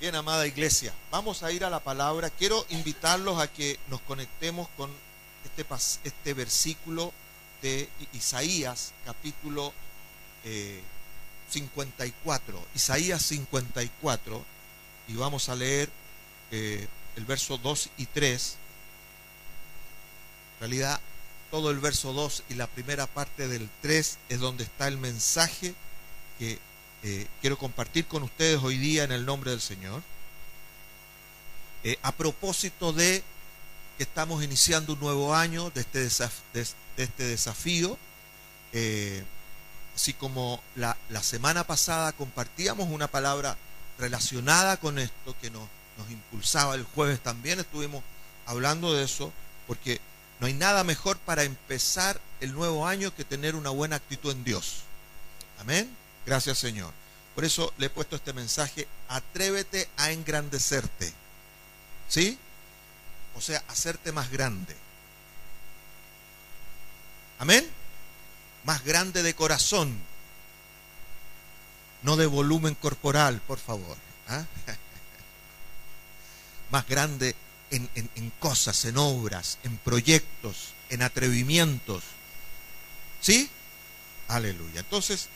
Bien, amada iglesia, vamos a ir a la palabra. Quiero invitarlos a que nos conectemos con este versículo de Isaías, capítulo 54. Isaías 54, y vamos a leer el verso 2 y 3. En realidad, todo el verso 2 y la primera parte del 3 es donde está el mensaje que quiero compartir con ustedes hoy día en el nombre del Señor. A propósito de que estamos iniciando un nuevo año de este desafío, así como la semana pasada compartíamos una palabra relacionada con esto que nos impulsaba. El jueves también estuvimos hablando de eso, porque no hay nada mejor para empezar el nuevo año que tener una buena actitud en Dios. Amén. Gracias, Señor. Por eso le he puesto este mensaje: atrévete a engrandecerte. ¿Sí? O sea, hacerte más grande. Amén. Más grande de corazón, no de volumen corporal, por favor. ¿Ah? Más grande en cosas, en obras, en proyectos, en atrevimientos. ¿Sí? Aleluya. Entonces,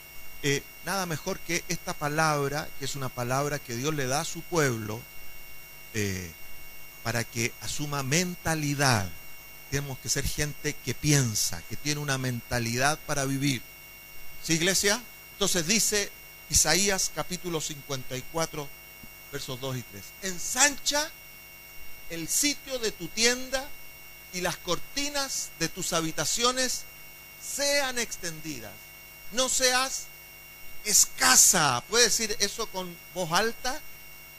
nada mejor que esta palabra, que es una palabra que Dios le da a su pueblo, para que asuma mentalidad. Tenemos que ser gente que piensa, que tiene una mentalidad para vivir. ¿Sí, iglesia? Entonces dice Isaías capítulo 54, versos 2 y 3. Ensancha el sitio de tu tienda y las cortinas de tus habitaciones sean extendidas. No seas escasa. ¿Puede decir eso con voz alta?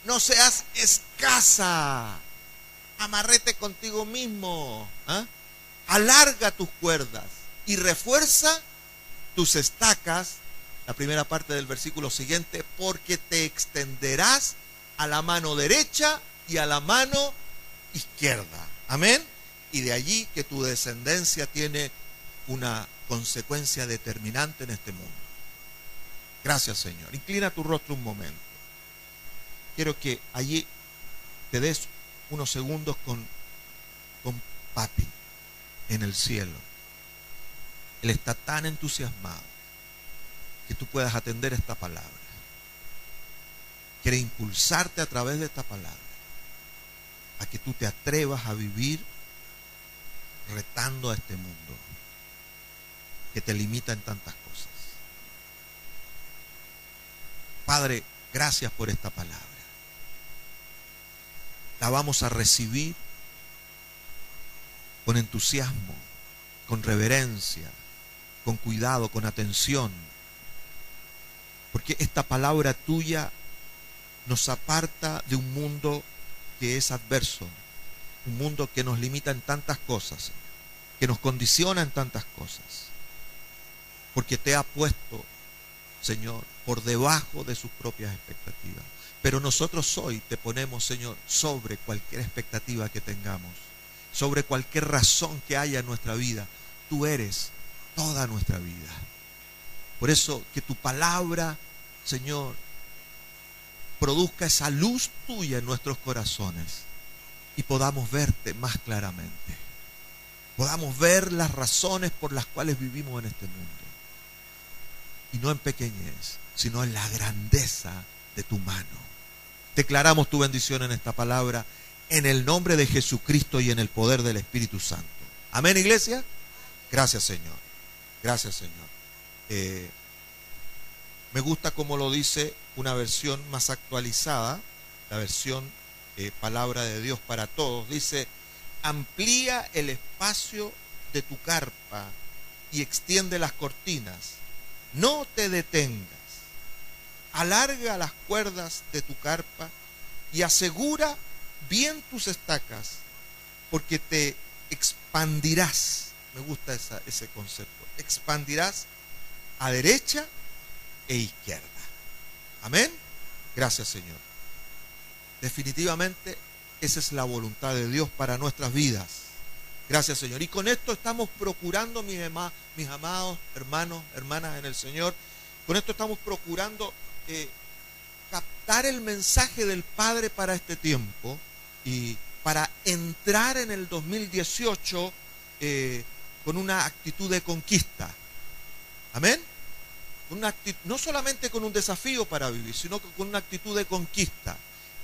No seas escasa. Amarrete contigo mismo. ¿Ah? Alarga tus cuerdas y refuerza tus estacas. La primera parte del versículo siguiente: porque te extenderás a la mano derecha y a la mano izquierda. Amén. Y de allí que tu descendencia tiene una consecuencia determinante en este mundo. Gracias, Señor. Inclina tu rostro un momento. Quiero que allí te des unos segundos con Papi en el cielo. Él está tan entusiasmado que tú puedas atender esta palabra. Quiere impulsarte a través de esta palabra a que tú te atrevas a vivir retando a este mundo que te limita en tantas cosas. Padre, gracias por esta palabra. La vamos a recibir con entusiasmo, con reverencia, con cuidado, con atención, porque esta palabra tuya nos aparta de un mundo que es adverso, un mundo que nos limita en tantas cosas, que nos condiciona en tantas cosas, porque te ha puesto, Señor, por debajo de sus propias expectativas. Pero nosotros hoy te ponemos, Señor, sobre cualquier expectativa que tengamos, sobre cualquier razón que haya en nuestra vida. Tú eres toda nuestra vida. Por eso, que tu palabra, Señor, produzca esa luz tuya en nuestros corazones y podamos verte más claramente. Podamos ver las razones por las cuales vivimos en este mundo. Y no en pequeñez, sino en la grandeza de tu mano. Declaramos tu bendición en esta palabra, en el nombre de Jesucristo y en el poder del Espíritu Santo. Amén, iglesia. Gracias, Señor. Gracias, Señor. Me gusta como lo dice una versión más actualizada, la versión Palabra de Dios para Todos. Dice: amplía el espacio de tu carpa y extiende las cortinas. No te detengas. Alarga las cuerdas de tu carpa y asegura bien tus estacas, porque te expandirás. Me gusta ese concepto. Expandirás a derecha e izquierda. Amén. Gracias, Señor. Definitivamente esa es la voluntad de Dios para nuestras vidas. Gracias, Señor. Y con esto estamos procurando, mis amados hermanos, hermanas en el Señor, con esto estamos procurando captar el mensaje del Padre para este tiempo y para entrar en el 2018 con una actitud de conquista. Amén. No solamente con un desafío para vivir, sino con una actitud de conquista.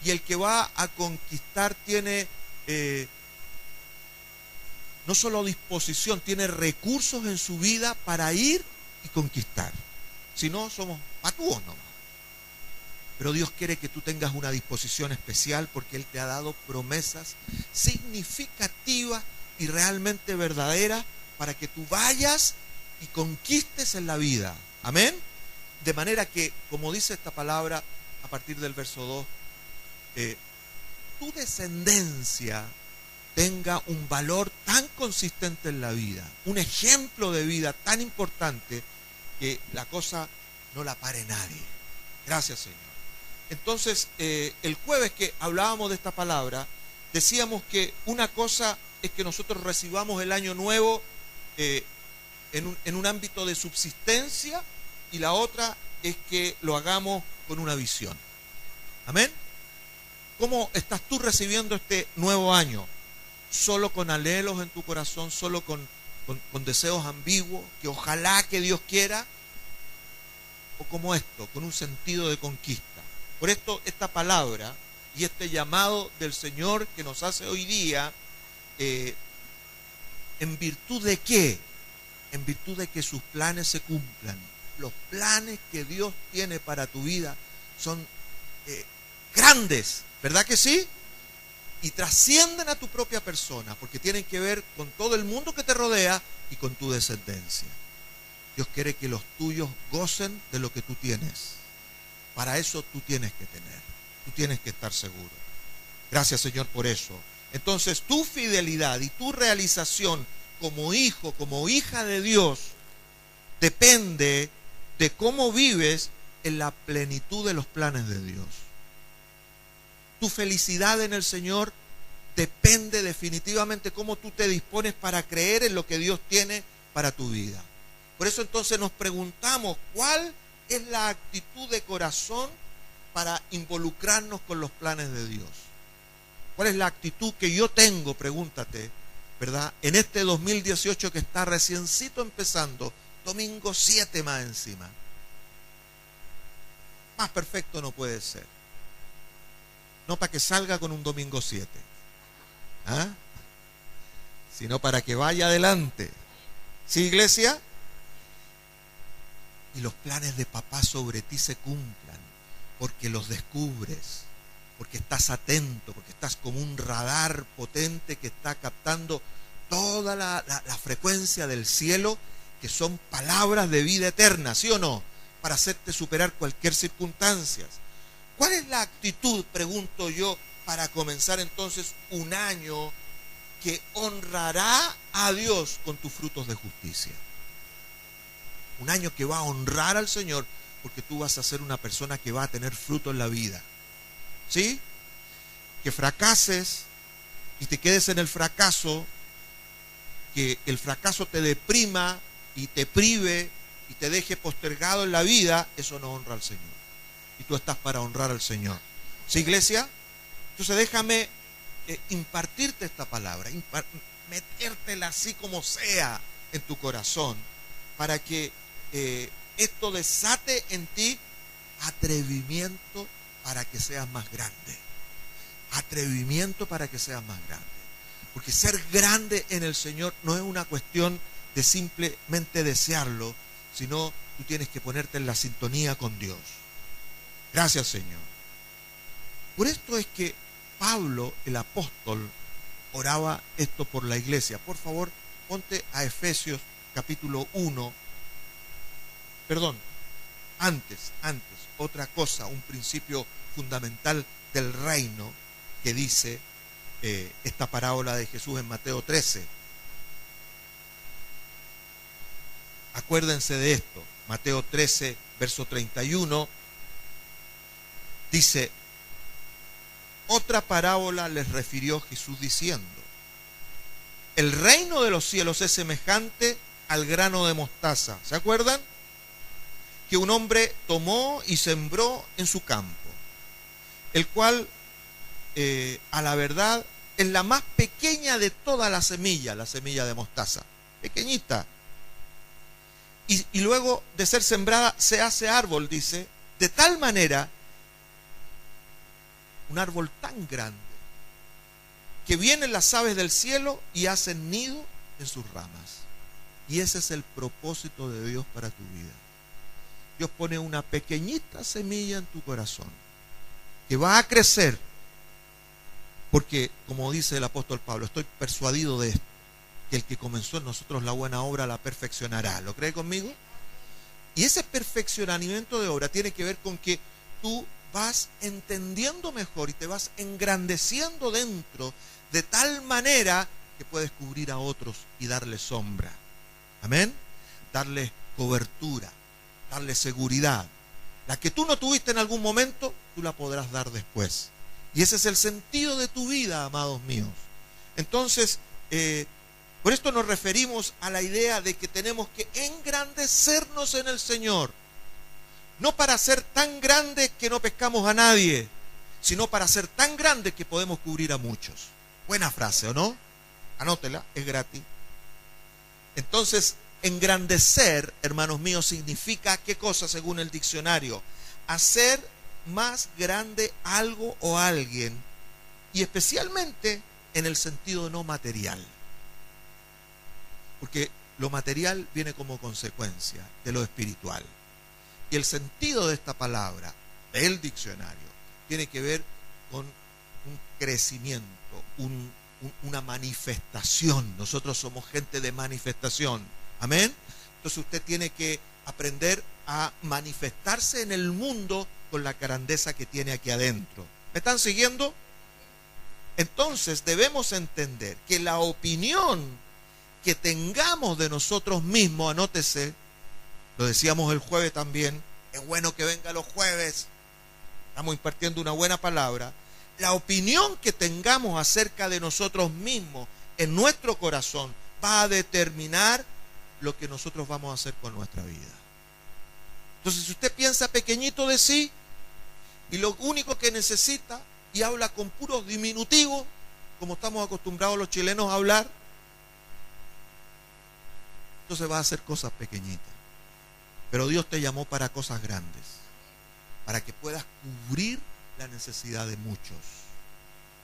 Y el que va a conquistar tiene no solo disposición, tiene recursos en su vida para ir y conquistar. Si no, somos patúos nomás. Pero Dios quiere que tú tengas una disposición especial porque Él te ha dado promesas significativas y realmente verdaderas para que tú vayas y conquistes en la vida. Amén. De manera que, como dice esta palabra a partir del verso 2, tu descendencia tenga un valor tan consistente en la vida, un ejemplo de vida tan importante que la cosa no la pare nadie. Gracias, Señor. Entonces, el jueves que hablábamos de esta palabra, decíamos que una cosa es que nosotros recibamos el año nuevo en un ámbito de subsistencia y la otra es que lo hagamos con una visión. Amén. ¿Cómo estás tú recibiendo este nuevo año? ¿Solo con anhelos en tu corazón, solo con deseos ambiguos, que ojalá que Dios quiera? ¿O como esto, con un sentido de conquista? Por esto esta palabra y este llamado del Señor que nos hace hoy día, ¿en virtud de qué? En virtud de que sus planes se cumplan. Los planes que Dios tiene para tu vida son grandes, ¿verdad que sí? Y trascienden a tu propia persona, porque tienen que ver con todo el mundo que te rodea y con tu descendencia. Dios quiere que los tuyos gocen de lo que tú tienes. Para eso tú tienes que tener, tú tienes que estar seguro. Gracias, Señor, por eso. Entonces, tu fidelidad y tu realización como hijo, como hija de Dios, depende de cómo vives en la plenitud de los planes de Dios. Tu felicidad en el Señor depende definitivamente de cómo tú te dispones para creer en lo que Dios tiene para tu vida. Por eso entonces nos preguntamos, ¿cuál es la actitud de corazón para involucrarnos con los planes de Dios? ¿Cuál es la actitud que yo tengo? Pregúntate, ¿verdad? En este 2018 que está reciencito empezando, domingo 7 más encima. Más perfecto no puede ser. No para que salga con un domingo 7, sino para que vaya adelante. ¿Sí, iglesia? Y los planes de papá sobre ti se cumplan, porque los descubres, porque estás atento, porque estás como un radar potente que está captando toda la frecuencia del cielo, que son palabras de vida eterna, ¿sí o no? Para hacerte superar cualquier circunstancia. ¿Cuál es la actitud, pregunto yo, para comenzar entonces un año que honrará a Dios con tus frutos de justicia? Un año que va a honrar al Señor porque tú vas a ser una persona que va a tener fruto en la vida. ¿Sí? Que fracases y te quedes en el fracaso, que el fracaso te deprima y te prive y te deje postergado en la vida, eso no honra al Señor. Y tú estás para honrar al Señor. ¿Sí, iglesia? Entonces déjame impartirte esta palabra, metértela así como sea en tu corazón, para que esto desate en ti atrevimiento para que seas más grande. Atrevimiento para que seas más grande. Porque ser grande en el Señor no es una cuestión de simplemente desearlo, sino tú tienes que ponerte en la sintonía con Dios. Gracias, Señor. Por esto es que Pablo, el apóstol, oraba esto por la iglesia. Por favor, ponte a Efesios capítulo 1. Perdón, antes, otra cosa, un principio fundamental del reino que dice esta parábola de Jesús en Mateo 13. Acuérdense de esto, Mateo 13, verso 31, dice, otra parábola les refirió Jesús diciendo, el reino de los cielos es semejante al grano de mostaza. ¿Se acuerdan? Que un hombre tomó y sembró en su campo. el cual a la verdad es la más pequeña de toda la semilla de mostaza, pequeñita. Y luego de ser sembrada se hace árbol, dice, de tal manera, un árbol tan grande, que vienen las aves del cielo y hacen nido en sus ramas. Y ese es el propósito de Dios para tu vida. Dios pone una pequeñita semilla en tu corazón, que va a crecer, porque, como dice el apóstol Pablo, estoy persuadido de esto, que el que comenzó en nosotros la buena obra la perfeccionará. ¿Lo cree conmigo? Y ese perfeccionamiento de obra tiene que ver con que tú vas entendiendo mejor y te vas engrandeciendo dentro de tal manera que puedes cubrir a otros y darles sombra. Amén. Darles cobertura, darles seguridad. La que tú no tuviste en algún momento, tú la podrás dar después. Y ese es el sentido de tu vida, amados míos. Entonces, por esto nos referimos a la idea de que tenemos que engrandecernos en el Señor. No para ser tan grandes que no pescamos a nadie, sino para ser tan grandes que podemos cubrir a muchos. Buena frase, ¿o no? Anótela, es gratis. Entonces, engrandecer, hermanos míos, significa ¿qué cosa según el diccionario? Hacer más grande algo o alguien, y especialmente en el sentido no material. Porque lo material viene como consecuencia de lo espiritual. Y el sentido de esta palabra, del diccionario, tiene que ver con un crecimiento, una manifestación. Nosotros somos gente de manifestación. Amén. Entonces usted tiene que aprender a manifestarse en el mundo con la grandeza que tiene aquí adentro. ¿Me están siguiendo? Entonces debemos entender que la opinión que tengamos de nosotros mismos, anótese, lo decíamos el jueves también, es bueno que venga los jueves, estamos impartiendo una buena palabra. La opinión que tengamos acerca de nosotros mismos en nuestro corazón va a determinar lo que nosotros vamos a hacer con nuestra vida. Entonces, si usted piensa pequeñito de sí y lo único que necesita y habla con puros diminutivos, como estamos acostumbrados los chilenos a hablar, entonces va a hacer cosas pequeñitas. Pero Dios te llamó para cosas grandes, para que puedas cubrir la necesidad de muchos.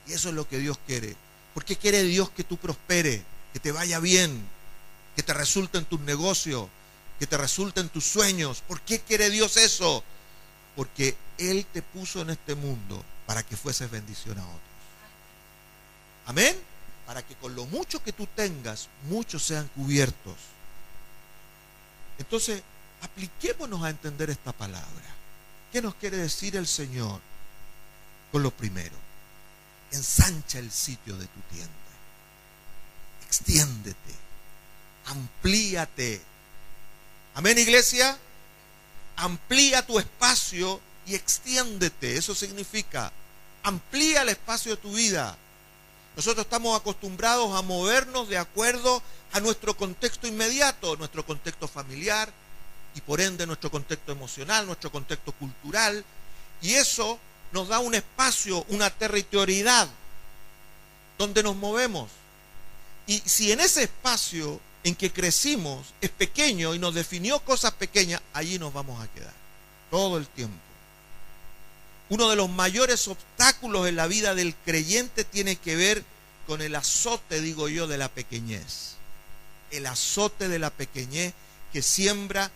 Y eso es lo que Dios quiere. ¿Por qué quiere Dios que tú prosperes, que te vaya bien, que te resulte en tus negocios, que te resulte en tus sueños? ¿Por qué quiere Dios eso? Porque Él te puso en este mundo para que fueses bendición a otros. Amén. Para que con lo mucho que tú tengas, muchos sean cubiertos. Entonces, apliquémonos a entender esta palabra. ¿Qué nos quiere decir el Señor? Con lo primero, ensancha el sitio de tu tienda, extiéndete, amplíate. Amén, iglesia. Amplía tu espacio y extiéndete. Eso significa, amplía el espacio de tu vida. Nosotros estamos acostumbrados a movernos de acuerdo a nuestro contexto inmediato, nuestro contexto familiar y por ende nuestro contexto emocional, nuestro contexto cultural, y eso nos da un espacio, una territorialidad donde nos movemos. Y si en ese espacio en que crecimos es pequeño y nos definió cosas pequeñas, allí nos vamos a quedar todo el tiempo. Uno de los mayores obstáculos en la vida del creyente tiene que ver con el azote, digo yo, de la pequeñez. El azote de la pequeñez que siembra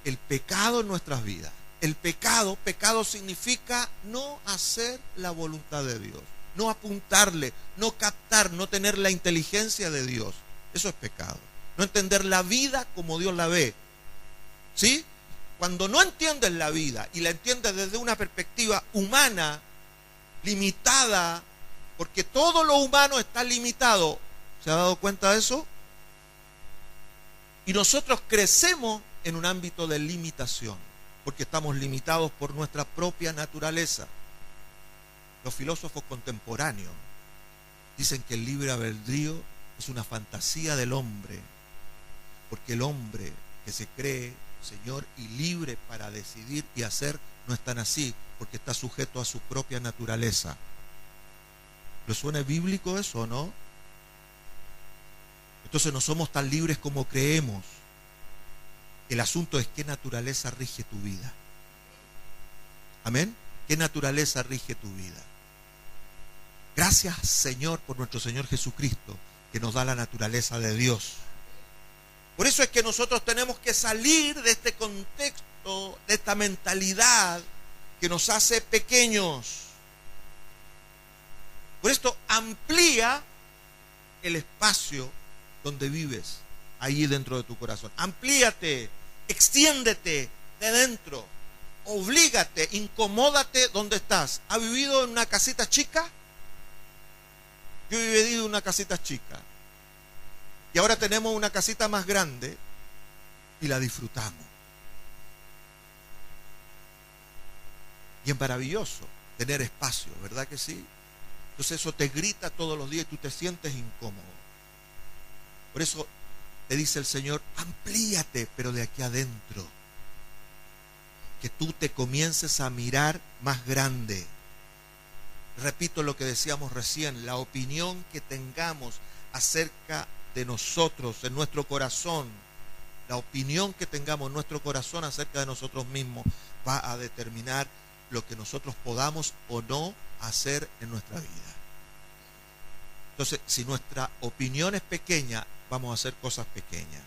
el pecado en nuestras vidas. El pecado significa no hacer la voluntad de Dios, no apuntarle, no captar, no tener la inteligencia de Dios. Eso es pecado. No entender la vida como Dios la ve. ¿Sí? Cuando no entiendes la vida y la entiendes desde una perspectiva humana, limitada, porque todo lo humano está limitado, ¿se ha dado cuenta de eso? Y nosotros crecemos en un ámbito de limitación, porque estamos limitados por nuestra propia naturaleza. Los filósofos contemporáneos dicen que el libre albedrío es una fantasía del hombre, porque el hombre que se cree Señor y libre para decidir y hacer no es tan así, porque está sujeto a su propia naturaleza. ¿Le suena bíblico eso, no? Entonces no somos tan libres como creemos. El asunto es qué naturaleza rige tu vida. Amén. ¿Qué naturaleza rige tu vida? Gracias, Señor, por nuestro Señor Jesucristo, que nos da la naturaleza de Dios. Por eso es que nosotros tenemos que salir de este contexto, de esta mentalidad que nos hace pequeños. Por esto amplía el espacio donde vives, ahí dentro de tu corazón. Amplíate, extiéndete de dentro, oblígate, incomódate donde estás. ¿Has vivido en una casita chica? Yo he vivido en una casita chica. Y ahora tenemos una casita más grande y la disfrutamos. Y es maravilloso tener espacio, ¿verdad que sí? Entonces eso te grita todos los días y tú te sientes incómodo. Por eso te dice el Señor, amplíate, pero de aquí adentro. Que tú te comiences a mirar más grande. Repito lo que decíamos recién, la opinión que tengamos acerca de nosotros, en nuestro corazón, la opinión que tengamos en nuestro corazón acerca de nosotros mismos va a determinar lo que nosotros podamos o no hacer en nuestra vida. Entonces, si nuestra opinión es pequeña, vamos a hacer cosas pequeñas.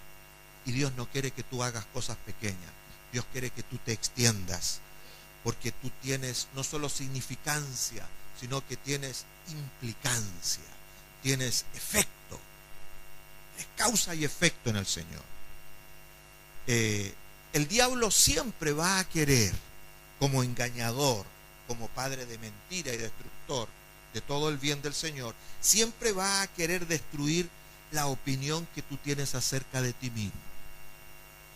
Y Dios no quiere que tú hagas cosas pequeñas. Dios quiere que tú te extiendas, porque tú tienes no solo significancia, sino que tienes implicancia, tienes efecto, es causa y efecto en el Señor. El diablo siempre va a querer, como engañador, como padre de mentira y destructor de todo el bien del Señor, siempre va a querer destruir la opinión que tú tienes acerca de ti mismo.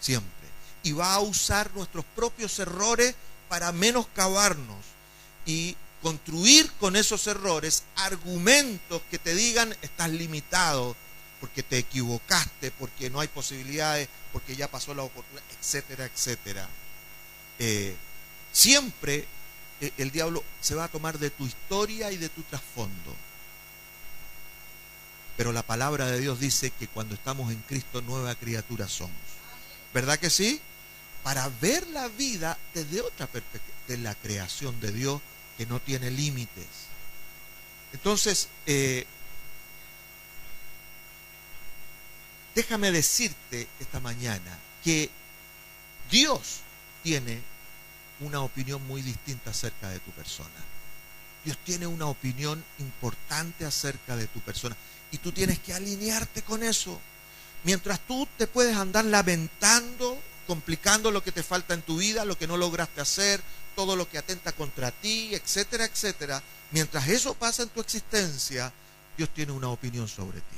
Siempre. Y va a usar nuestros propios errores para menoscabarnos y construir con esos errores argumentos que te digan estás limitado, porque te equivocaste, porque no hay posibilidades, porque ya pasó la oportunidad, etcétera, etcétera. Siempre el diablo se va a tomar de tu historia y de tu trasfondo. Pero la palabra de Dios dice que cuando estamos en Cristo, nueva criatura somos. ¿Verdad que sí? Para ver la vida desde otra perspectiva, de la creación de Dios que no tiene límites. Entonces, déjame decirte esta mañana que Dios tiene una opinión muy distinta acerca de tu persona. Dios tiene una opinión importante acerca de tu persona y tú tienes que alinearte con eso. Mientras tú te puedes andar lamentando, complicando lo que te falta en tu vida, lo que no lograste hacer, todo lo que atenta contra ti, etcétera, etcétera. Mientras eso pasa en tu existencia, Dios tiene una opinión sobre ti.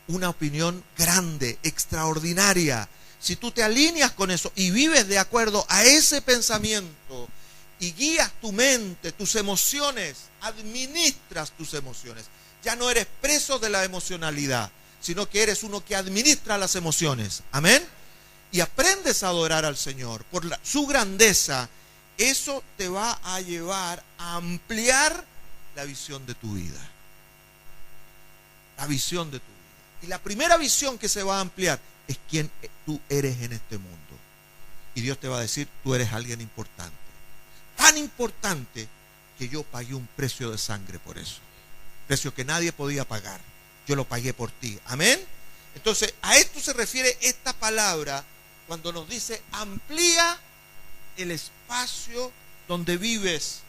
Una opinión grande, extraordinaria. Si tú te alineas con eso y vives de acuerdo a ese pensamiento y guías tu mente, tus emociones, administras tus emociones, ya no eres preso de la emocionalidad, sino que eres uno que administra las emociones. Amén. Y aprendes a adorar al Señor por su grandeza. Eso te va a llevar a ampliar la visión de tu vida. La visión de tu vida. Y la primera visión que se va a ampliar es quién tú eres en este mundo. Y Dios te va a decir, tú eres alguien importante. Tan importante que yo pagué un precio de sangre por eso. Precio que nadie podía pagar. Yo lo pagué por ti. Amén. Entonces, a esto se refiere esta palabra cuando nos dice, amplía el espacio donde vives.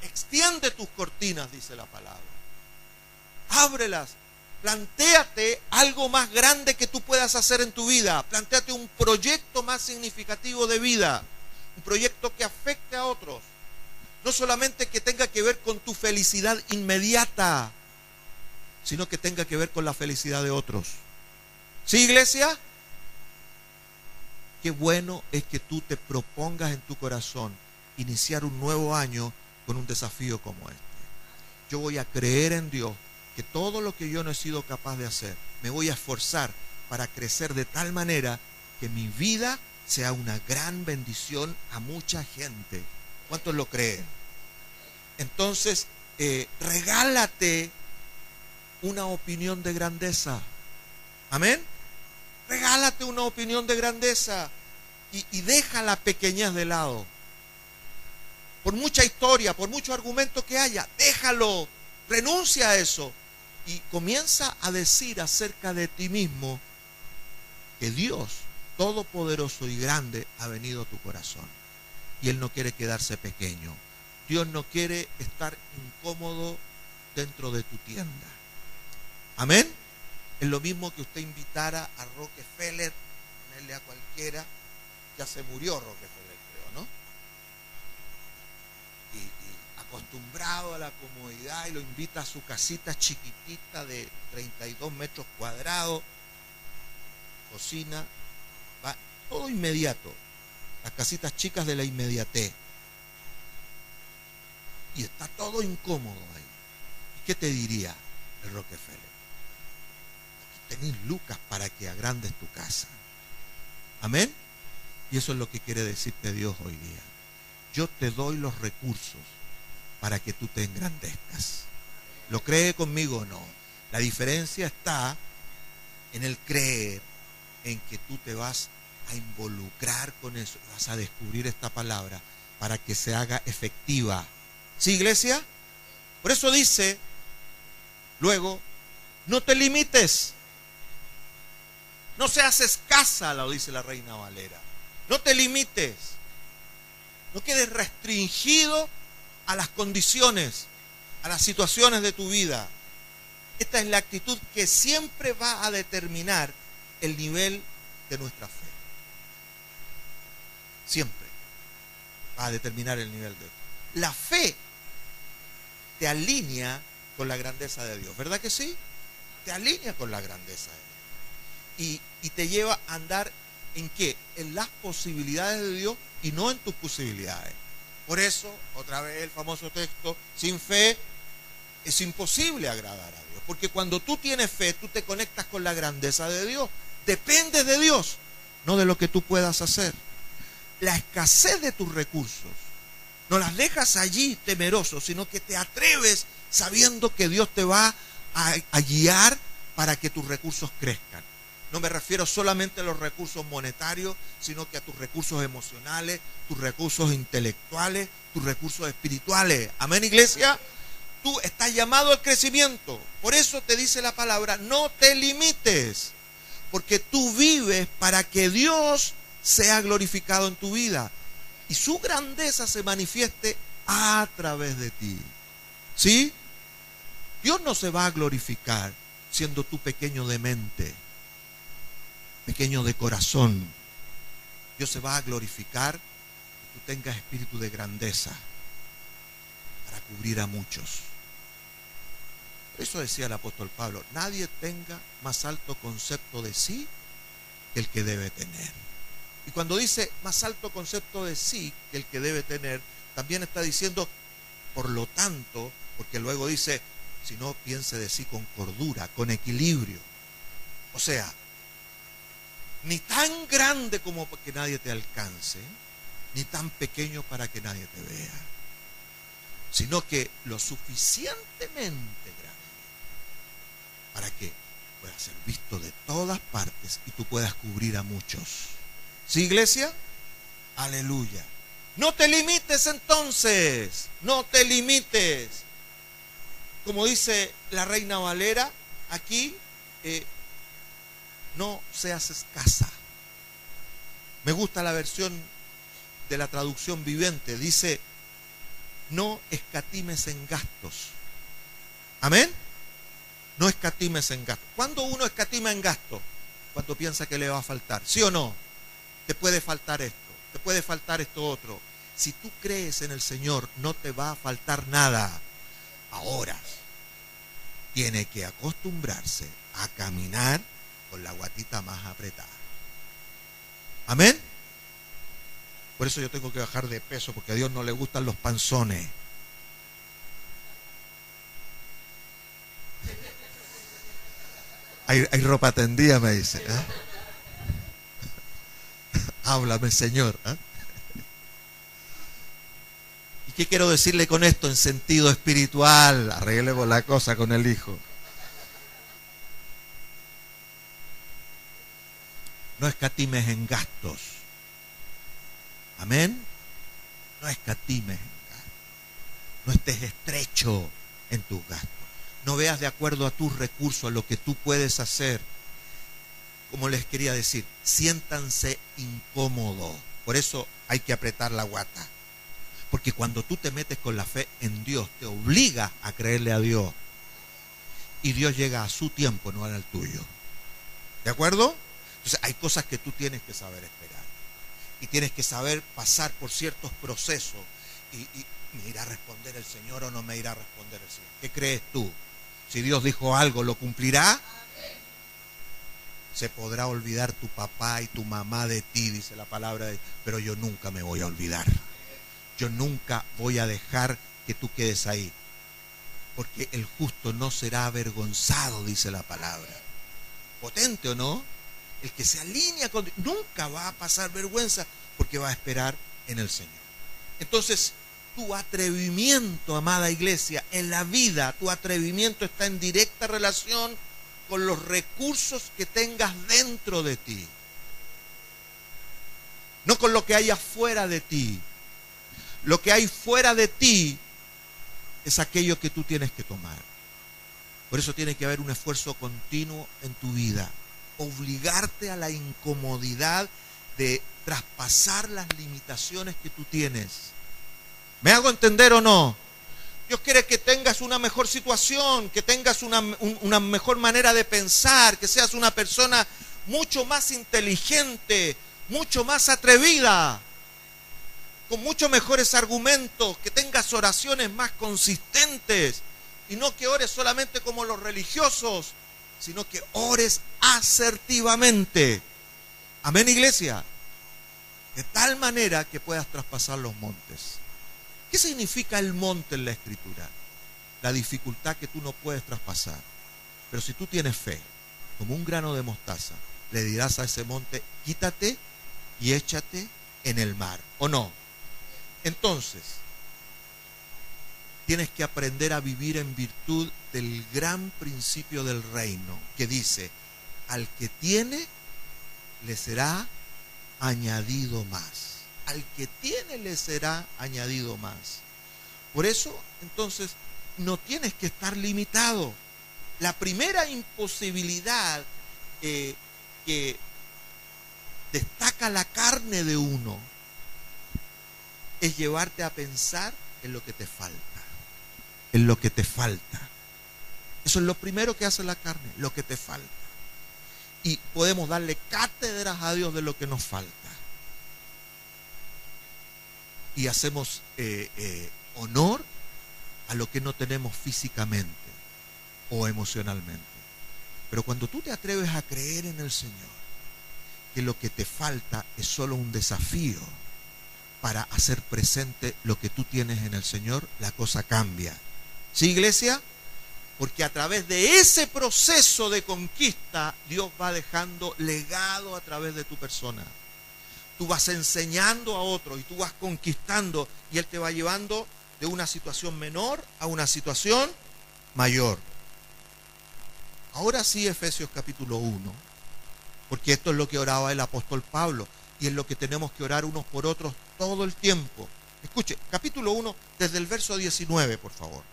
Extiende tus cortinas, dice la palabra. Ábrelas. Plantéate algo más grande que tú puedas hacer en tu vida. Plantéate un proyecto más significativo de vida. Un proyecto que afecte a otros. No solamente que tenga que ver con tu felicidad inmediata, sino que tenga que ver con la felicidad de otros. ¿Sí, iglesia? Qué bueno es que tú te propongas en tu corazón iniciar un nuevo año con un desafío como este. Yo voy a creer en Dios que todo lo que yo no he sido capaz de hacer, me voy a esforzar para crecer de tal manera que mi vida sea una gran bendición a mucha gente. ¿Cuántos lo creen? Entonces, regálate una opinión de grandeza. Amén. Regálate una opinión de grandeza y deja la pequeñez de lado. Por mucha historia, por mucho argumento que haya, déjalo, renuncia a eso y comienza a decir acerca de ti mismo que Dios todopoderoso y grande ha venido a tu corazón y Él no quiere quedarse pequeño. Dios no quiere estar incómodo dentro de tu tienda. Amén. Es lo mismo que usted invitara a Rockefeller, ponerle a cualquiera, ya se murió Rockefeller, creo, ¿no? Y acostumbrado a la comodidad y lo invita a su casita chiquitita de 32 metros cuadrados, cocina, va todo inmediato, las casitas chicas de la inmediatez. Y está todo incómodo ahí. ¿Y qué te diría el Rockefeller? Aquí tenés lucas para que agrandes tu casa. Amén. Y eso es lo que quiere decirte Dios hoy día. Yo te doy los recursos para que tú te engrandezcas. ¿Lo cree conmigo o no? La diferencia está en el creer en que tú te vas a involucrar con eso, vas a descubrir esta palabra para que se haga efectiva. ¿Sí, iglesia? Por eso dice, luego, no te limites. No seas escasa, lo dice la Reina Valera. No te limites. No quedes restringido a las condiciones, a las situaciones de tu vida. Esta es la actitud que siempre va a determinar el nivel de nuestra fe. Siempre va a determinar el nivel de la fe. Te alinea con la grandeza de Dios, ¿verdad que sí? Te alinea con la grandeza de Dios. Y te lleva a andar ¿en qué? En las posibilidades de Dios y no en tus posibilidades. Por eso, otra vez el famoso texto, sin fe es imposible agradar a Dios. Porque cuando tú tienes fe, tú te conectas con la grandeza de Dios. Dependes de Dios, no de lo que tú puedas hacer. La escasez de tus recursos no las dejas allí temeroso, sino que te atreves sabiendo que Dios te va a guiar para que tus recursos crezcan. No me refiero solamente a los recursos monetarios, sino que a tus recursos emocionales, tus recursos intelectuales, tus recursos espirituales. Amén, iglesia. Tú estás llamado al crecimiento. Por eso te dice la palabra, no te limites. Porque tú vives para que Dios sea glorificado en tu vida. Y su grandeza se manifieste a través de ti. ¿Sí? Dios no se va a glorificar siendo tú pequeño de mente, pequeño de corazón. Dios se va a glorificar que tú tengas espíritu de grandeza para cubrir a muchos. Por eso decía el apóstol Pablo, nadie tenga más alto concepto de sí que el que debe tener. Y cuando dice más alto concepto de sí que el que debe tener, también está diciendo, por lo tanto, porque luego dice, si no piense de sí con cordura, con equilibrio. O sea, ni tan grande como para que nadie te alcance, ni tan pequeño para que nadie te vea, sino que lo suficientemente grande para que pueda ser visto de todas partes y tú puedas cubrir a muchos. ¿Sí, iglesia? Aleluya. No te limites entonces, no te limites. Como dice la Reina Valera, aquí, no seas escasa. Me gusta la versión de la traducción viviente, dice, no escatimes en gastos. ¿Amén? No escatimes en gastos. ¿Cuándo uno escatima en gastos? Cuando piensa que le va a faltar, ¿sí o no? Te puede faltar esto, te puede faltar esto otro. Si tú crees en el Señor, no te va a faltar nada. Ahora, tiene que acostumbrarse a caminar con la guatita más apretada. ¿Amén? Por eso yo tengo que bajar de peso, porque a Dios no le gustan los panzones. Hay ropa tendida, me dice. ¿Eh? Háblame, Señor. ¿Eh? ¿Qué quiero decirle con esto en sentido espiritual? Arreglemos la cosa con el hijo. No escatimes en gastos. Amén. No escatimes en gastos. No estés estrecho en tus gastos. No veas de acuerdo a tus recursos, a lo que tú puedes hacer. Como les quería decir, siéntanse incómodos. Por eso hay que apretar la guata. Porque cuando tú te metes con la fe en Dios, te obliga a creerle a Dios. Y Dios llega a su tiempo, no al tuyo. ¿De acuerdo? Entonces hay cosas que tú tienes que saber esperar. Y tienes que saber pasar por ciertos procesos. Y ¿me irá a responder el Señor o no me irá a responder el Señor? ¿Qué crees tú? Si Dios dijo algo, ¿lo cumplirá? Se podrá olvidar tu papá y tu mamá de ti, dice la palabra de Dios, pero yo nunca me voy a olvidar. Yo nunca voy a dejar que tú quedes ahí. Porque el justo no será avergonzado, dice la palabra. ¿Potente o no? El que se alinea con Dios nunca va a pasar vergüenza porque va a esperar en el Señor. Entonces, tu atrevimiento, amada iglesia, en la vida, tu atrevimiento está en directa relación con los recursos que tengas dentro de ti. No con lo que hay afuera de ti. Lo que hay fuera de ti es aquello que tú tienes que tomar. Por eso tiene que haber un esfuerzo continuo en tu vida. Obligarte a la incomodidad de traspasar las limitaciones que tú tienes. ¿Me hago entender o no? Dios quiere que tengas una mejor situación, que tengas una mejor manera de pensar, que seas una persona mucho más inteligente, mucho más atrevida, con muchos mejores argumentos, que tengas oraciones más consistentes y no que ores solamente como los religiosos, sino que ores asertivamente. Amén, iglesia. De tal manera que puedas traspasar los montes. ¿Qué significa el monte en la Escritura? La dificultad que tú no puedes traspasar. Pero si tú tienes fe, como un grano de mostaza, le dirás a ese monte, quítate y échate en el mar, ¿o no? Entonces, tienes que aprender a vivir en virtud del gran principio del reino, que dice, al que tiene, le será añadido más. Al que tiene le será añadido más. Por eso, entonces, no tienes que estar limitado. La primera imposibilidad que destaca la carne de uno es llevarte a pensar en lo que te falta. En lo que te falta. Eso es lo primero que hace la carne, lo que te falta. Y podemos darle cátedras a Dios de lo que nos falta. Y hacemos honor a lo que no tenemos físicamente o emocionalmente. Pero cuando tú te atreves a creer en el Señor, que lo que te falta es solo un desafío para hacer presente lo que tú tienes en el Señor, la cosa cambia. ¿Sí, iglesia? Porque a través de ese proceso de conquista, Dios va dejando legado a través de tu persona. Tú vas enseñando a otros y tú vas conquistando y Él te va llevando de una situación menor a una situación mayor. Ahora sí, Efesios capítulo 1, porque esto es lo que oraba el apóstol Pablo y es lo que tenemos que orar unos por otros todo el tiempo. Escuche, capítulo 1, desde el verso 19, por favor.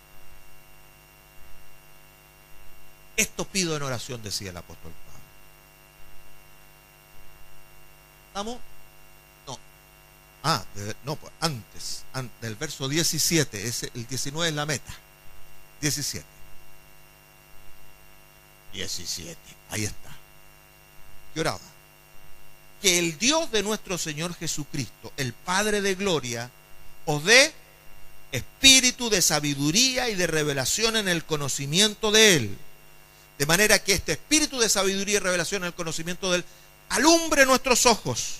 Esto pido en oración, decía el apóstol Pablo. ¿Estamos? No. Pues antes del verso 17, el 19 es la meta. 17, ahí está. ¿Qué oraba? Que el Dios de nuestro Señor Jesucristo, el Padre de gloria, os dé espíritu de sabiduría y de revelación en el conocimiento de Él. De manera que este espíritu de sabiduría y revelación en el conocimiento de Él alumbre nuestros ojos,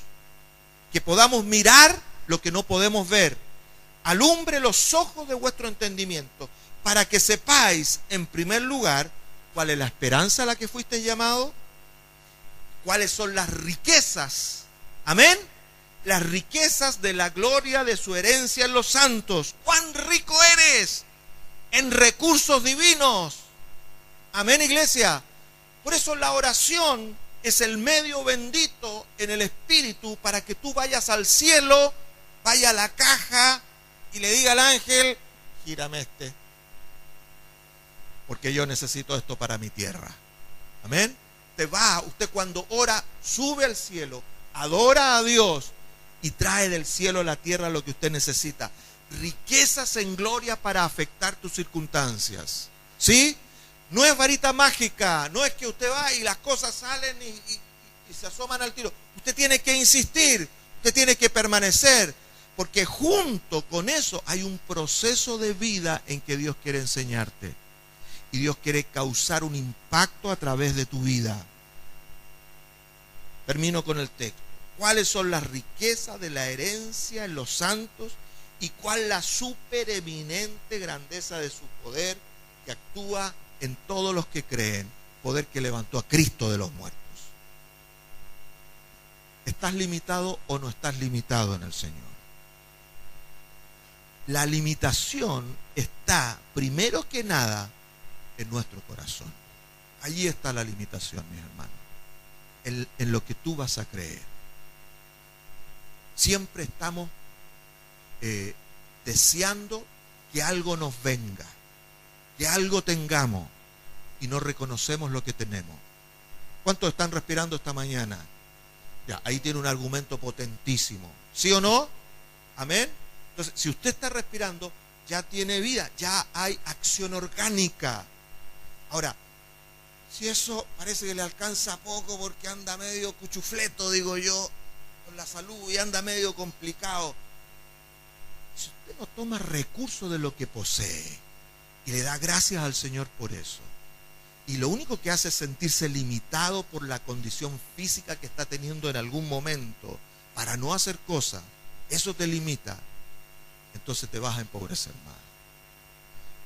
que podamos mirar lo que no podemos ver. Alumbre los ojos de vuestro entendimiento, para que sepáis, en primer lugar, cuál es la esperanza a la que fuiste llamado, cuáles son las riquezas, amén, las riquezas de la gloria de su herencia en los santos. ¡Cuán rico eres en recursos divinos! Amén, iglesia. Por eso la oración es el medio bendito en el Espíritu para que tú vayas al cielo, vaya a la caja y le diga al ángel: gírame porque yo necesito esto para mi tierra. Amén. Usted cuando ora, sube al cielo, adora a Dios y trae del cielo a la tierra lo que usted necesita. Riquezas en gloria para afectar tus circunstancias. ¿Sí? No es varita mágica, no es que usted va y las cosas salen y se asoman al tiro. Usted tiene que insistir, usted tiene que permanecer, porque junto con eso hay un proceso de vida en que Dios quiere enseñarte. Y Dios quiere causar un impacto a través de tu vida. Termino con el texto. ¿Cuáles son las riquezas de la herencia en los santos? ¿Y cuál la supereminente grandeza de su poder que actúa en todos los que creen? Poder que levantó a Cristo de los muertos. ¿Estás limitado o no estás limitado en el Señor? La limitación está, primero que nada, en nuestro corazón. Allí está la limitación, mis hermanos, en lo que tú vas a creer. Siempre estamos deseando que algo nos venga, que algo tengamos, y no reconocemos lo que tenemos. ¿Cuántos están respirando esta mañana? Ya, ahí tiene un argumento potentísimo. ¿Sí o no? Amén. Entonces, si usted está respirando, ya tiene vida, ya hay acción orgánica. Ahora, si eso parece que le alcanza poco porque anda medio cuchufleto, digo yo, con la salud, y anda medio complicado. Si usted no toma recursos de lo que posee y le da gracias al Señor por eso, y lo único que hace es sentirse limitado por la condición física que está teniendo en algún momento para no hacer cosas, eso te limita, entonces te vas a empobrecer más.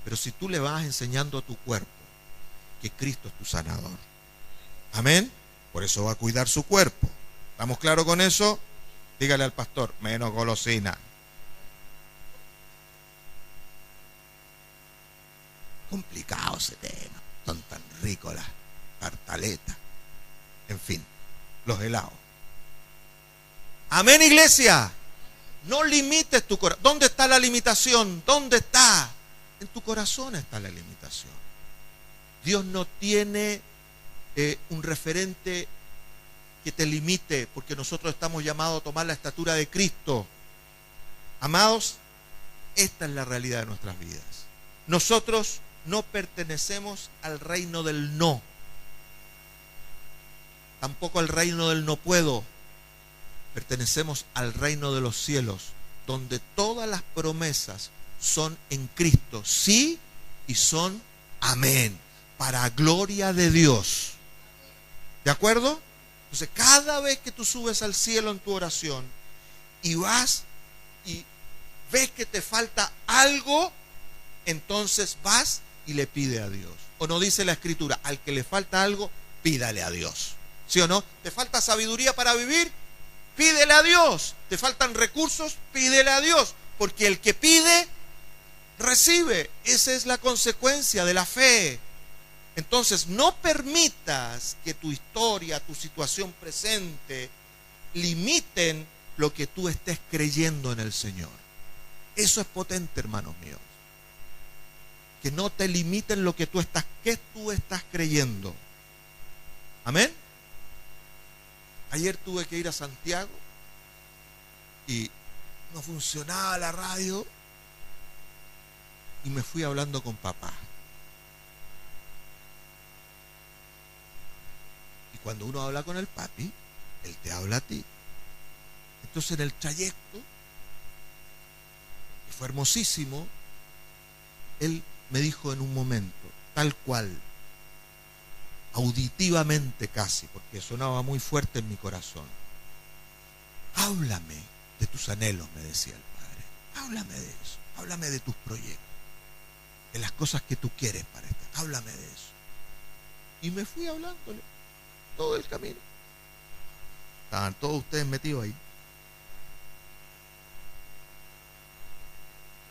Pero si tú le vas enseñando a tu cuerpo que Cristo es tu sanador, amén, por eso va a cuidar su cuerpo. ¿Estamos claros con eso? Dígale al pastor: menos golosina. Complicado ese tema. Son tan ricos las tartaletas, en fin, los helados. Amén, iglesia. No limites tu corazón. ¿Dónde está la limitación? ¿Dónde está? En tu corazón está la limitación. Dios no tiene un referente que te limite, porque nosotros estamos llamados a tomar la estatura de Cristo. Amados, esta es la realidad de nuestras vidas. Nosotros no pertenecemos al reino del no, tampoco al reino del no puedo. Pertenecemos al reino de los cielos, donde todas las promesas son en Cristo, sí, y son amén, para gloria de Dios. ¿De acuerdo? Entonces, cada vez que tú subes al cielo en tu oración y vas y ves que te falta algo, entonces vas y le pide a Dios. ¿O no dice la Escritura: al que le falta algo, pídale a Dios? ¿Sí o no? ¿Te falta sabiduría para vivir? Pídele a Dios. ¿Te faltan recursos? Pídele a Dios. Porque el que pide, recibe. Esa es la consecuencia de la fe. Entonces, no permitas que tu historia, tu situación presente, limiten lo que tú estés creyendo en el Señor. Eso es potente, hermanos míos. Que no te limiten lo que tú estás creyendo. Amén. Ayer tuve que ir a Santiago y no funcionaba la radio y me fui hablando con papá. Y cuando uno habla con el papi, él te habla a ti. Entonces, en el trayecto, que fue hermosísimo, él me dijo en un momento, tal cual, auditivamente casi, porque sonaba muy fuerte en mi corazón: háblame de tus anhelos, me decía el Padre. Háblame de eso, háblame de tus proyectos, de las cosas que tú quieres para estar, háblame de eso. Y me fui hablándole todo el camino. Estaban todos ustedes metidos ahí.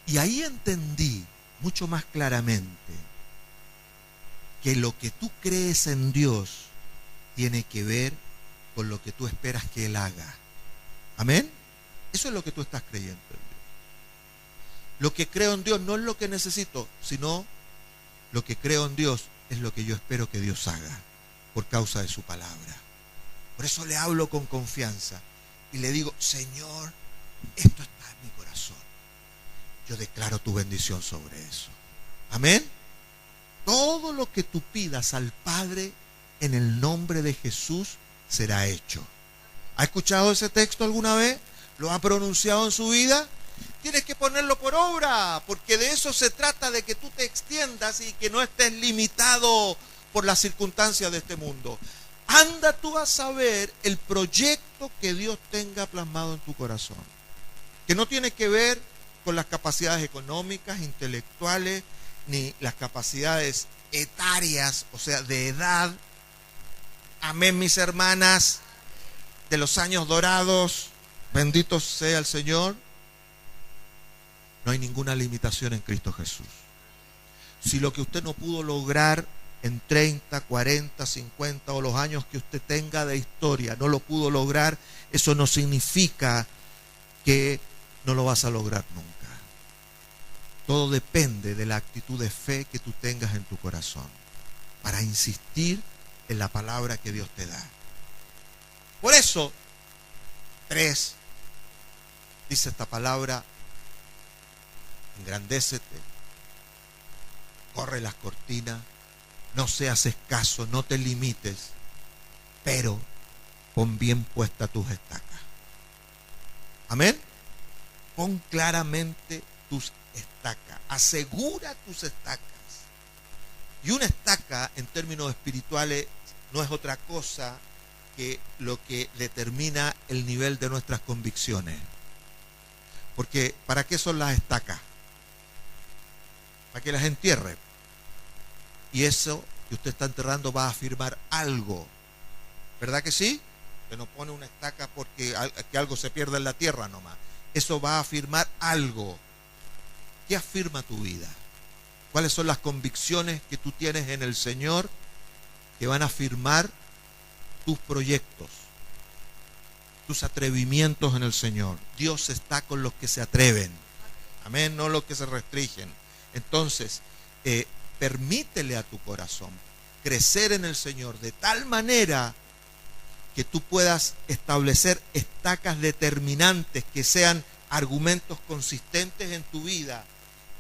Y ahí entendí mucho más claramente que lo que tú crees en Dios tiene que ver con lo que tú esperas que Él haga. Amén. Eso es lo que tú estás creyendo en Dios. Lo que creo en Dios no es lo que necesito, sino lo que creo en Dios es lo que yo espero que Dios haga por causa de su palabra. Por eso le hablo con confianza y le digo: Señor, esto está en mi corazón. Yo declaro tu bendición sobre eso. Amén. Todo lo que tú pidas al Padre en el nombre de Jesús será hecho. ¿Ha escuchado ese texto alguna vez? ¿Lo ha pronunciado en su vida? Tienes que ponerlo por obra, porque de eso se trata, de que tú te extiendas y que no estés limitado por las circunstancias de este mundo. Anda tú a saber el proyecto que Dios tenga plasmado en tu corazón, que no tiene que ver con las capacidades económicas, intelectuales, ni las capacidades etarias, o sea, de edad. Amén, mis hermanas, de los años dorados, bendito sea el Señor. No hay ninguna limitación en Cristo Jesús. Si lo que usted no pudo lograr en 30, 40, 50 o los años que usted tenga de historia, no lo pudo lograr, eso no significa que no lo vas a lograr nunca. Todo depende de la actitud de fe que tú tengas en tu corazón para insistir en la palabra que Dios te da. Por eso, 3, dice esta palabra: engrandécete, corre las cortinas, no seas escaso, no te limites, pero pon bien puesta tus estacas. Amén. Pon claramente tus estacas, asegura tus estacas. Y una estaca en términos espirituales no es otra cosa que lo que determina el nivel de nuestras convicciones. Porque ¿para qué son las estacas? Para que las entierre. Y eso que usted está enterrando va a afirmar algo. ¿Verdad que sí? Que no pone una estaca porque que algo se pierda en la tierra nomás. Eso va a afirmar algo. ¿Qué afirma tu vida? ¿Cuáles son las convicciones que tú tienes en el Señor que van a afirmar tus proyectos, tus atrevimientos en el Señor? Dios está con los que se atreven. Amén, no los que se restringen. Entonces, permítele a tu corazón crecer en el Señor de tal manera que tú puedas establecer estacas determinantes que sean argumentos consistentes en tu vida.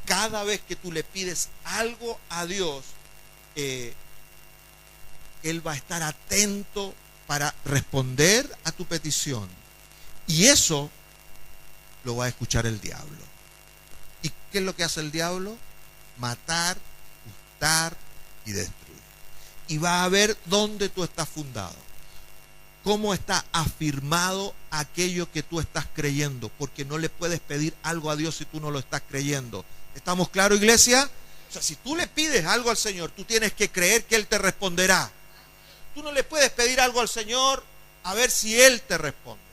Cada vez que tú le pides algo a Dios, Él va a estar atento para responder a tu petición. Y eso lo va a escuchar el diablo. ¿Y qué es lo que hace el diablo? Matar, hurtar y destruir. Y va a ver dónde tú estás fundado, cómo está afirmado aquello que tú estás creyendo, porque no le puedes pedir algo a Dios si tú no lo estás creyendo. ¿Estamos claros, iglesia? O sea, si tú le pides algo al Señor, tú tienes que creer que Él te responderá. Tú no le puedes pedir algo al Señor a ver si Él te responde,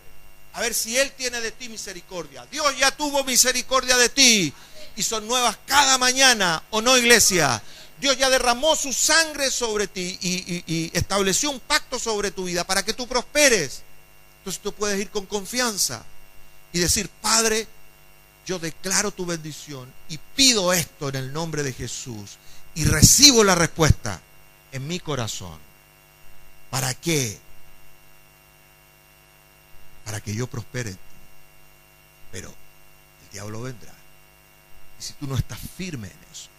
a ver si Él tiene de ti misericordia. Dios ya tuvo misericordia de ti y son nuevas cada mañana, ¿o no, iglesia? Dios ya derramó su sangre sobre ti y estableció un pacto sobre tu vida para que tú prosperes. Entonces tú puedes ir con confianza y decir: Padre, yo declaro tu bendición y pido esto en el nombre de Jesús y recibo la respuesta en mi corazón. ¿Para qué? Para que yo prospere en ti. Pero el diablo vendrá. Y si tú no estás firme en eso,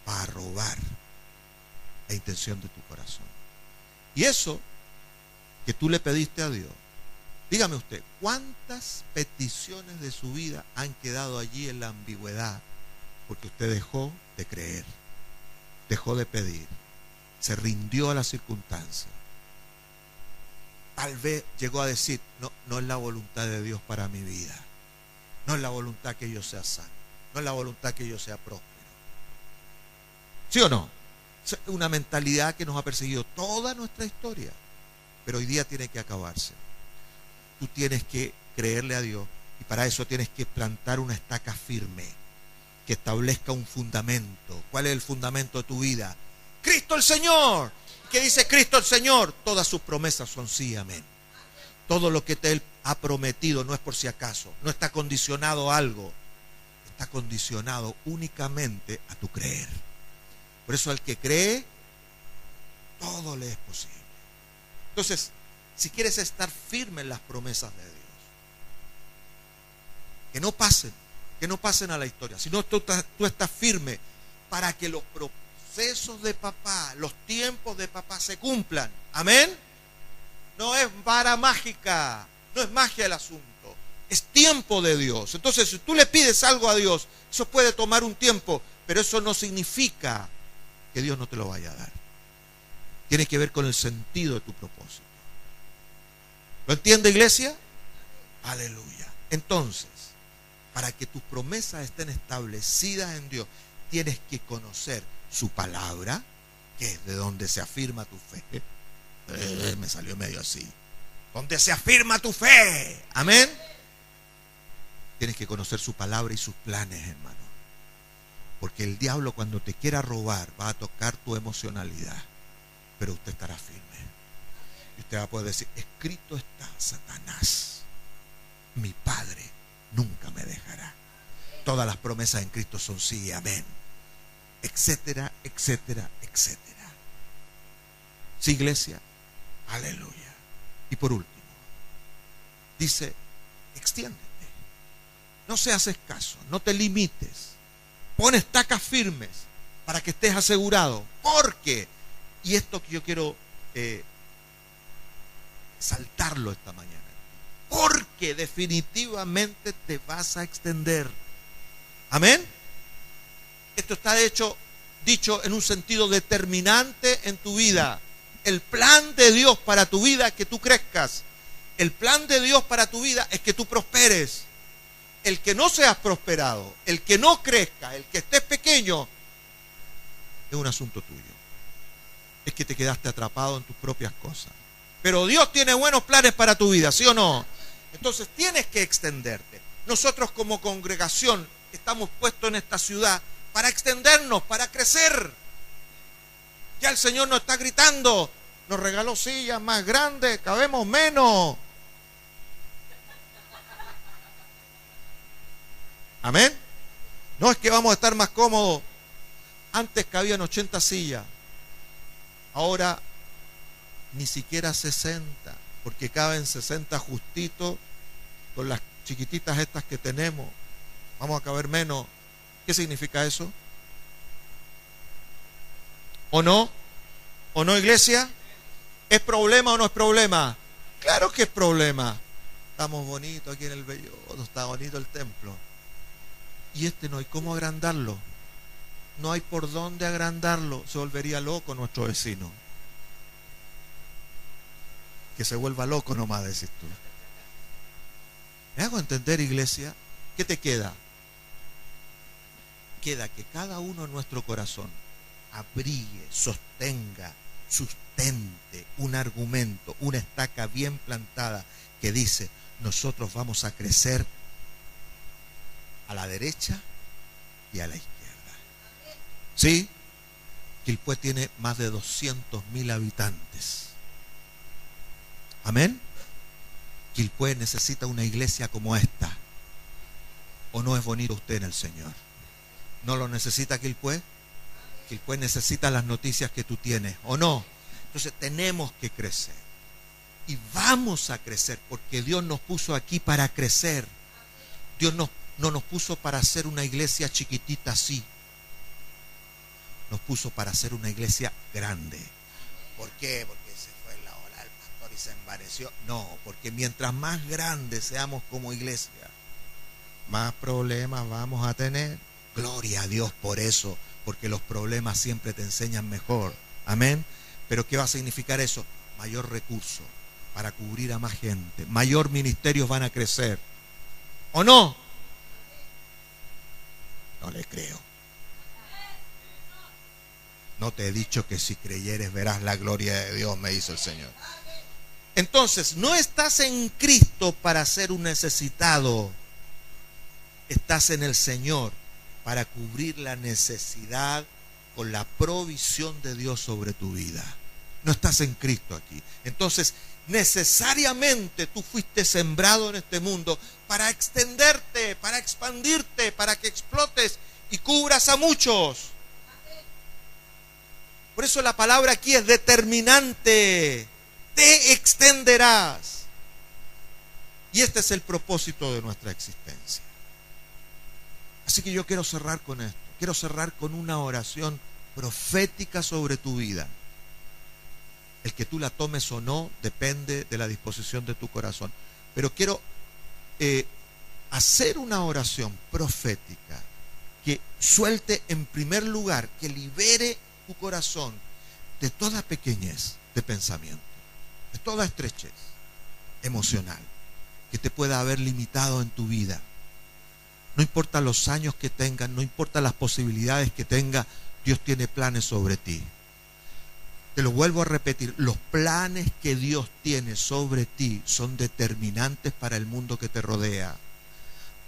va a robar la intención de tu corazón. Y eso que tú le pediste a Dios, dígame usted, ¿cuántas peticiones de su vida han quedado allí en la ambigüedad? Porque usted dejó de creer, dejó de pedir, se rindió a las circunstancias. Tal vez llegó a decir: no es la voluntad de Dios para mi vida, no es la voluntad que yo sea sano, no es la voluntad que yo sea próspero. ¿Sí o no? Es una mentalidad que nos ha perseguido toda nuestra historia, pero hoy día tiene que acabarse. Tú tienes que creerle a Dios Y para eso tienes que plantar una estaca firme, que establezca un fundamento. ¿Cuál es el fundamento de tu vida? Cristo el Señor. ¿Qué dice Cristo el Señor? Todas sus promesas son sí, amén. Todo lo que Él ha prometido no es por si acaso, no está condicionado a algo, está condicionado únicamente a tu creer. Por eso al que cree, todo le es posible. Entonces, si quieres estar firme en las promesas de Dios, que no pasen a la historia, sino tú estás firme para que los procesos de papá, los tiempos de papá se cumplan. Amén. No es vara mágica, no es magia el asunto, es tiempo de Dios. Entonces, si tú le pides algo a Dios, eso puede tomar un tiempo, pero eso no significa que Dios no te lo vaya a dar. Tiene que ver con el sentido de tu propósito. ¿Lo entiende, iglesia? Aleluya. Entonces, para que tus promesas estén establecidas en Dios, tienes que conocer su palabra, que es de donde se afirma tu fe. Me salió medio así. Donde se afirma tu fe. Amén. Tienes que conocer su palabra y sus planes, hermano. Porque el diablo, cuando te quiera robar, va a tocar tu emocionalidad. Pero usted estará firme. Y usted va a poder decir: escrito está, Satanás, mi Padre nunca me dejará. Todas las promesas en Cristo son sí y amén. Etcétera, etcétera, etcétera. Sí, iglesia. Aleluya. Y por último, dice: extiéndete. No seas escaso, no te limites. Pon estacas firmes para que estés asegurado. Porque, y esto que yo quiero saltarlo esta mañana, porque definitivamente te vas a extender. Amén. Esto está dicho en un sentido determinante en tu vida. El plan de Dios para tu vida es que tú crezcas. El plan de Dios para tu vida es que tú prosperes. El que no seas prosperado, el que no crezca, el que estés pequeño, es un asunto tuyo. Es que te quedaste atrapado en tus propias cosas. Pero Dios tiene buenos planes para tu vida, ¿sí o no? Entonces tienes que extenderte. Nosotros como congregación estamos puestos en esta ciudad para extendernos, para crecer. Ya el Señor nos está gritando: nos regaló sillas más grandes, cabemos menos. Amén. No es que vamos a estar más cómodos. Antes cabían 80 sillas, ahora ni siquiera 60, porque caben 60 justitos. Con las chiquititas estas que tenemos, vamos a caber menos. ¿Qué significa eso? ¿O no? ¿O no, iglesia? ¿Es problema o no es problema? Claro que es problema. Estamos bonitos aquí en el Belloto, está bonito el templo. Y no hay cómo agrandarlo. No hay por dónde agrandarlo. Se volvería loco nuestro vecino. Que se vuelva loco nomás, decís tú. ¿Me hago entender, iglesia? ¿Qué te queda? Queda que cada uno en nuestro corazón abrigue, sostenga, sustente un argumento, una estaca bien plantada que dice: nosotros vamos a crecer a la derecha y a la izquierda. ¿Sí? Quilpué tiene más de 200.000 habitantes. Amén. Quilpué necesita una iglesia como esta. ¿O no es bonito usted en el Señor? ¿No lo necesita Quilpué? Quilpué necesita las noticias que tú tienes, ¿o no? Entonces tenemos que crecer. Y vamos a crecer porque Dios nos puso aquí para crecer. Dios no nos puso para hacer una iglesia chiquitita así. Nos puso para hacer una iglesia grande. ¿Por qué? Porque se fue la hora del pastor y se envaneció. No, porque mientras más grandes seamos como iglesia, más problemas vamos a tener. Gloria a Dios por eso, porque los problemas siempre te enseñan mejor. Amén. Pero ¿qué va a significar eso? Mayor recurso para cubrir a más gente. Mayor ministerios van a crecer. ¿O no? No le creo. No te he dicho que si creyeres verás la gloria de Dios, me hizo el Señor. Entonces, no estás en Cristo para ser un necesitado. Estás en el Señor para cubrir la necesidad con la provisión de Dios sobre tu vida. No estás en Cristo aquí. Entonces, necesariamente tú fuiste sembrado en este mundo para extenderte, para expandirte, para que explotes y cubras a muchos. Por eso la palabra aquí es determinante. Te extenderás. Y este es el propósito de nuestra existencia. Así que yo quiero cerrar con esto. Quiero cerrar con una oración profética sobre tu vida. El que tú la tomes o no depende de la disposición de tu corazón. Pero quiero hacer una oración profética que suelte en primer lugar, que libere tu corazón de toda pequeñez de pensamiento, de toda estrechez emocional que te pueda haber limitado en tu vida. No importa los años que tengas, no importa las posibilidades que tengas, Dios tiene planes sobre ti. Te lo vuelvo a repetir, los planes que Dios tiene sobre ti son determinantes para el mundo que te rodea.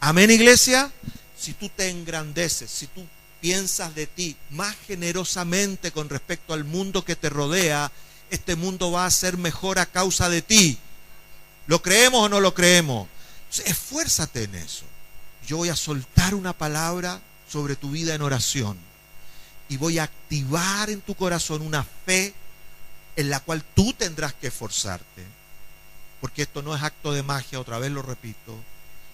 Amén, iglesia. Si tú te engrandeces, si tú piensas de ti más generosamente con respecto al mundo que te rodea, este mundo va a ser mejor a causa de ti. ¿Lo creemos o no lo creemos? Esfuérzate en eso. Yo voy a soltar una palabra sobre tu vida en oración y voy a activar en tu corazón una fe en la cual tú tendrás que esforzarte, porque esto no es acto de magia, otra vez lo repito.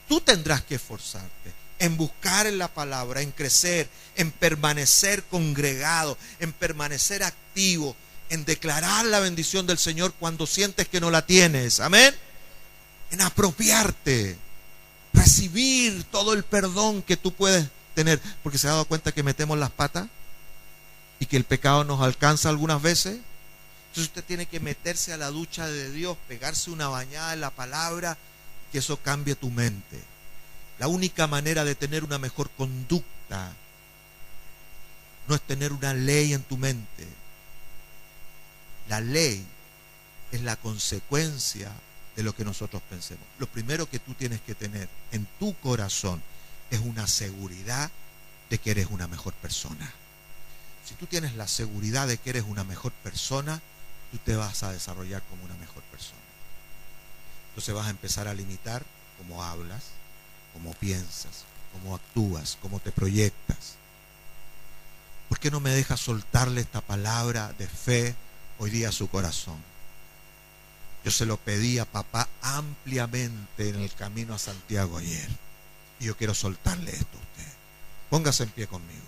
Tú tendrás que esforzarte en buscar en la palabra, en crecer, en permanecer congregado, en permanecer activo, en declarar la bendición del Señor cuando sientes que no la tienes. Amén. En apropiarte, recibir todo el perdón que tú puedes tener, porque se ha dado cuenta que metemos las patas y que el pecado nos alcanza algunas veces. Entonces usted tiene que meterse a la ducha de Dios, pegarse una bañada en la palabra, que eso cambie tu mente. La única manera de tener una mejor conducta no es tener una ley en tu mente. La ley es la consecuencia de lo que nosotros pensemos. Lo primero que tú tienes que tener en tu corazón es una seguridad de que eres una mejor persona. Si tú tienes la seguridad de que eres una mejor persona, tú te vas a desarrollar como una mejor persona. Entonces vas a empezar a limitar cómo hablas, cómo piensas, cómo actúas, cómo te proyectas. ¿Por qué no me dejas soltarle esta palabra de fe hoy día a su corazón? Yo se lo pedí a papá ampliamente en el camino a Santiago ayer. Y yo quiero soltarle esto a usted. Póngase en pie conmigo.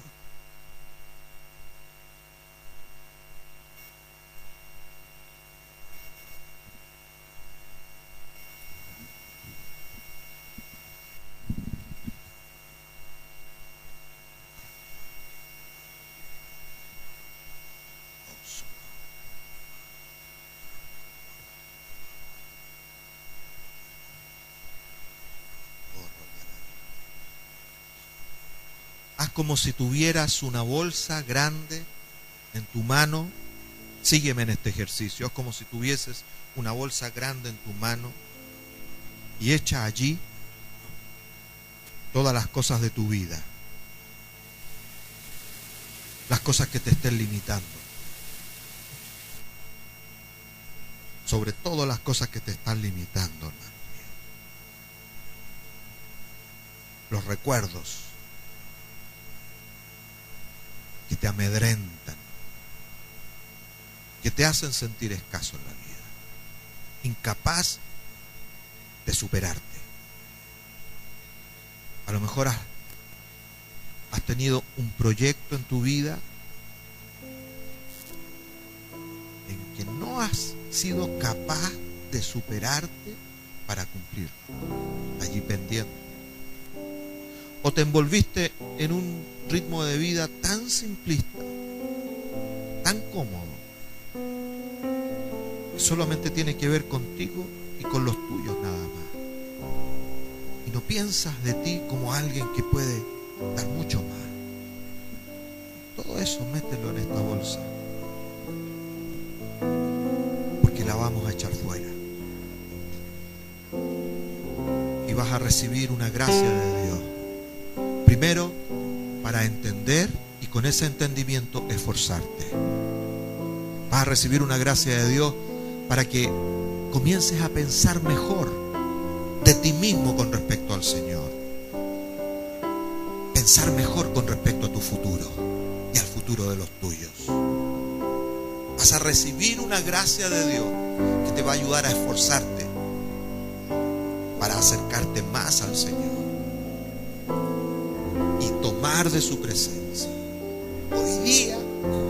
Haz como si tuvieras una bolsa grande en tu mano. Sígueme en este ejercicio. Haz como si tuvieses una bolsa grande en tu mano y echa allí todas las cosas de tu vida, las cosas que te estén limitando, sobre todo las cosas que te están limitando, hermano mío. Los recuerdos que te amedrentan, que te hacen sentir escaso en la vida, incapaz de superarte. A lo mejor has tenido un proyecto en tu vida en que no has sido capaz de superarte para cumplirlo, allí pendiente. O te envolviste en un ritmo de vida tan simplista, tan cómodo, que solamente tiene que ver contigo y con los tuyos nada más. Y no piensas de ti como alguien que puede dar mucho más. Todo eso mételo en esta bolsa, porque la vamos a echar fuera. Y vas a recibir una gracia de Dios Primero, para entender y con ese entendimiento esforzarte. Vas a recibir una gracia de Dios para que comiences a pensar mejor de ti mismo con respecto al Señor. Pensar mejor con respecto a tu futuro y al futuro de los tuyos. Vas a recibir una gracia de Dios que te va a ayudar a esforzarte para acercarte más al Señor y tomar de su presencia. Hoy día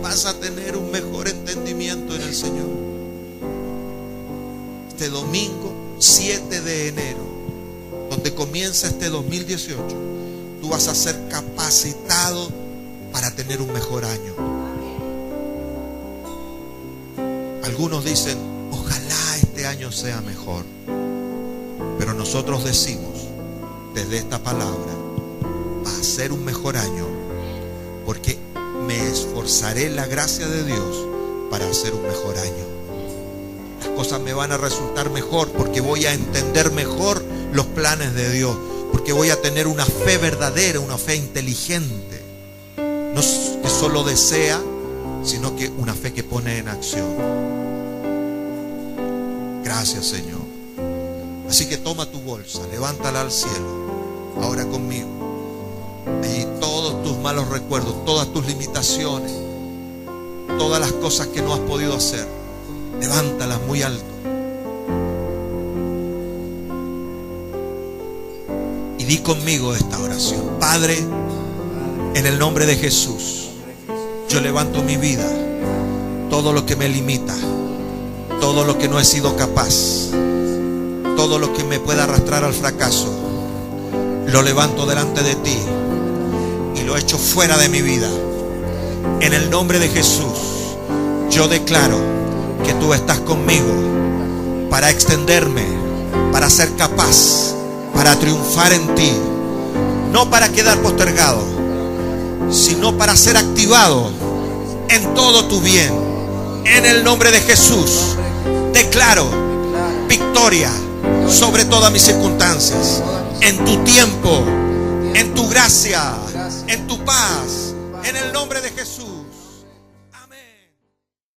vas a tener un mejor entendimiento en el Señor. Este domingo 7 de enero, donde comienza este 2018, tú vas a ser capacitado para tener un mejor año. Algunos dicen, ojalá este año sea mejor. Pero nosotros decimos, desde esta palabra, va a ser un mejor año, porque me esforzaré en la gracia de Dios para hacer un mejor año. Las cosas me van a resultar mejor porque voy a entender mejor los planes de Dios, porque voy a tener una fe verdadera, una fe inteligente, no que solo desea, sino que una fe que pone en acción. Gracias, Señor. Así que toma tu bolsa, levántala al cielo, ahora conmigo. Y todos tus malos recuerdos, todas tus limitaciones, todas las cosas que no has podido hacer, levántalas muy alto. Y di conmigo esta oración. Padre, en el nombre de Jesús, yo levanto mi vida, todo lo que me limita, todo lo que no he sido capaz, todo lo que me pueda arrastrar al fracaso, lo levanto delante de ti y lo echo fuera de mi vida. En el nombre de Jesús, yo declaro que tú estás conmigo para extenderme, para ser capaz, para triunfar en ti, no para quedar postergado, sino para ser activado en todo tu bien. En el nombre de Jesús, declaro victoria sobre todas mis circunstancias, en tu tiempo, en tu gracia, en tu paz, en el nombre de Jesús.